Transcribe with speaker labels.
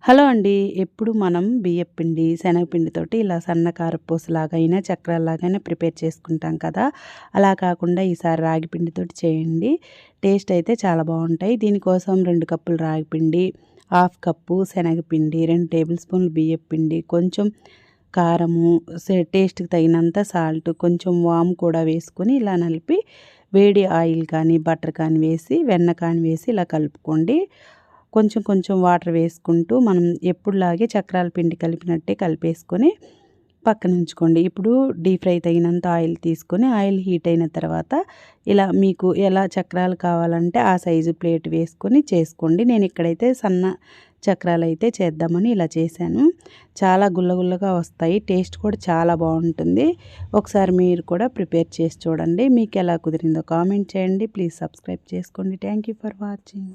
Speaker 1: Hello అండి. ఎప్పుడు మనం బియ్యపిండి, శనగపిండితోటి ఇలా సన్న కారపూసలాగైనా, చక్రాల్లాగైనా ప్రిపేర్ చేసుకుంటాం కదా! అలా కాకుండా ఈసారి రాగి పిండితోటి చేయండి. టేస్ట్ అయితే చాలా బావుంటాయి. దీనికోసం 2 కప్పులు రాగిపిండి, హాఫ్ కప్పు శనగపిండి, 2 టేబుల్ స్పూన్లు బియ్యపిండి, కొంచెం కారము, టేస్ట్‌కి తగినంత సాల్ట్, కొంచెం వాము కూడా వేసుకొని ఇలా నలిపి వేడి ఆయిల్ కానీ, బటర్ కానీ వేసి, వెన్న కానీ వేసి ఇలా కలుపుకోండి. కొంచెం కొంచెం వాటర్ వేసుకుంటూ మనం ఎప్పుడులాగే చక్రాల పిండి కలిపినట్టే కలిపేసుకొని పక్కన ఉంచుకోండి. ఇప్పుడు డీప్ ఫ్రై తగినంత ఆయిల్ తీసుకొని ఆయిల్ హీట్ అయిన తర్వాత ఇలా మీకు ఎలా చక్రాలు కావాలంటే ఆ సైజు ప్లేట్ వేసుకొని చేసుకోండి. నేను ఇక్కడైతే సన్న చక్రాలు అయితే చేద్దామని ఇలా చేశాను. చాలా గుల్లగుల్లగా వస్తాయి. టేస్ట్ కూడా చాలా బాగుంటుంది. ఒకసారి మీరు కూడా ప్రిపేర్ చేసి చూడండి. మీకు ఎలా కుదిరిందో కామెంట్ చేయండి. ప్లీజ్ సబ్స్క్రైబ్ చేసుకోండి. Thank you for watching.